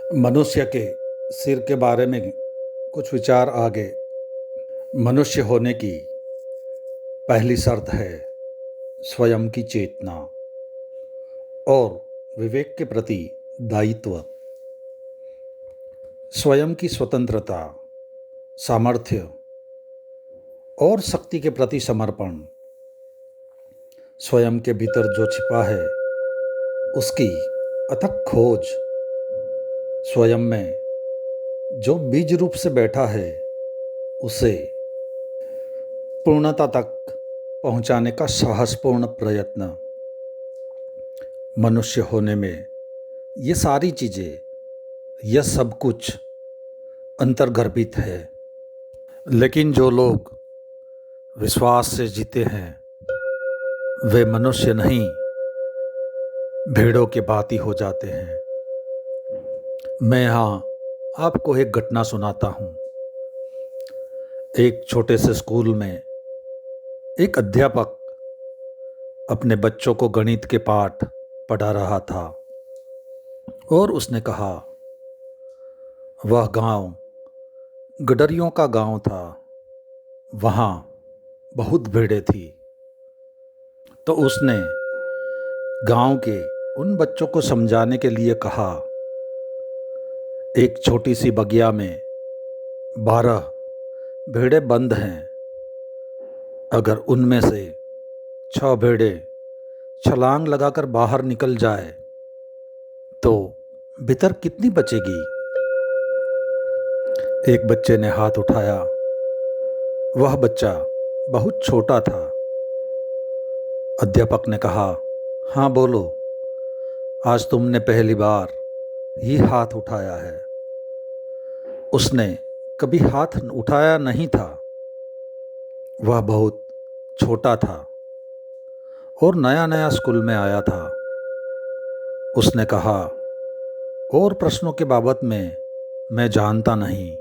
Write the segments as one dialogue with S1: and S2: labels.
S1: मनुष्य के सिर के बारे में कुछ विचार आगे। मनुष्य होने की पहली शर्त है स्वयं की चेतना और विवेक के प्रति दायित्व। स्वयं की स्वतंत्रता, सामर्थ्य और शक्ति के प्रति समर्पण। स्वयं के भीतर जो छिपा है उसकी अथक खोज। स्वयं में जो बीज रूप से बैठा है उसे पूर्णता तक पहुंचाने का साहसपूर्ण प्रयत्न। मनुष्य होने में ये सारी चीज़ें, यह सब कुछ अंतर्गर्भित है। लेकिन जो लोग विश्वास से जीते हैं वे मनुष्य नहीं, भेड़ों के भांति हो जाते हैं। मैं यहाँ आपको एक घटना सुनाता हूँ। एक छोटे से स्कूल में एक अध्यापक अपने बच्चों को गणित के पाठ पढ़ा रहा था और उसने कहा, वह गांव गडरियों का गांव था। वहाँ बहुत भेड़ें थी। तो उसने गांव के उन बच्चों को समझाने के लिए कहा, एक छोटी सी बगिया में 12 भेड़ें बंद हैं। अगर उनमें से 6 भेड़ें छलांग लगाकर बाहर निकल जाए तो भीतर कितनी बचेगी? एक बच्चे ने हाथ उठाया। वह बच्चा बहुत छोटा था। अध्यापक ने कहा, हाँ बोलो, आज तुमने पहली बार ही हाथ उठाया है। उसने कभी हाथ उठाया नहीं था। वह बहुत छोटा था और नया नया स्कूल में आया था। उसने कहा, और प्रश्नों के बाबत में मैं जानता नहीं,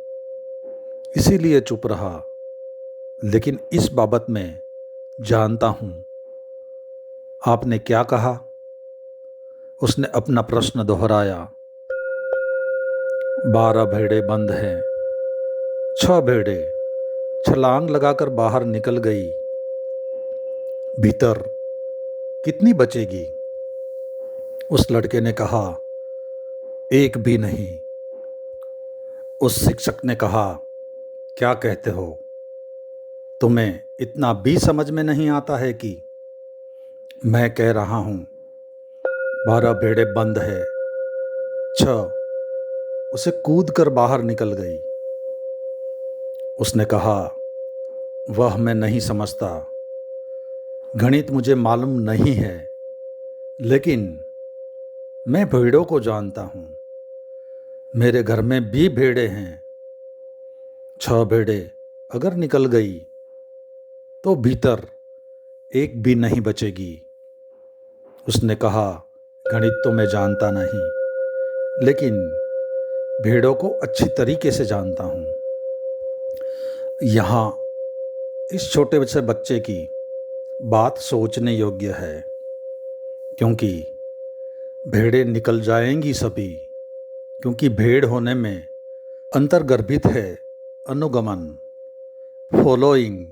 S1: इसीलिए चुप रहा, लेकिन इस बाबत में जानता हूँ। आपने क्या कहा? उसने अपना प्रश्न दोहराया। 12 भेड़ें बंद हैं। 6 भेड़ें छलांग लगाकर बाहर निकल गई। भीतर कितनी बचेगी? उस लड़के ने कहा, एक भी नहीं। उस शिक्षक ने कहा, क्या कहते हो? तुम्हें इतना भी समझ में नहीं आता है कि मैं कह रहा हूँ 12 भेड़ें बंद है, 6 उसे कूद कर बाहर निकल गई। उसने कहा, वह मैं नहीं समझता, गणित मुझे मालूम नहीं है, लेकिन मैं भेड़ों को जानता हूँ। मेरे घर में भी भेड़ें हैं। 6 भेड़ें अगर निकल गई तो भीतर एक भी नहीं बचेगी। उसने कहा, गणित तो मैं जानता नहीं, लेकिन भेड़ों को अच्छी तरीके से जानता हूँ। यहाँ इस छोटे से बच्चे की बात सोचने योग्य है, क्योंकि भेड़ें निकल जाएंगी सभी, क्योंकि भेड़ होने में अंतर्गर्भित है अनुगमन, फॉलोइंग,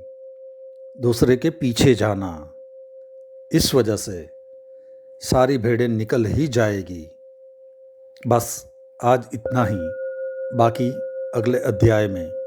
S1: दूसरे के पीछे जाना। इस वजह से सारी भेड़ें निकल ही जाएगी। बस आज इतना ही, बाकी अगले अध्याय में।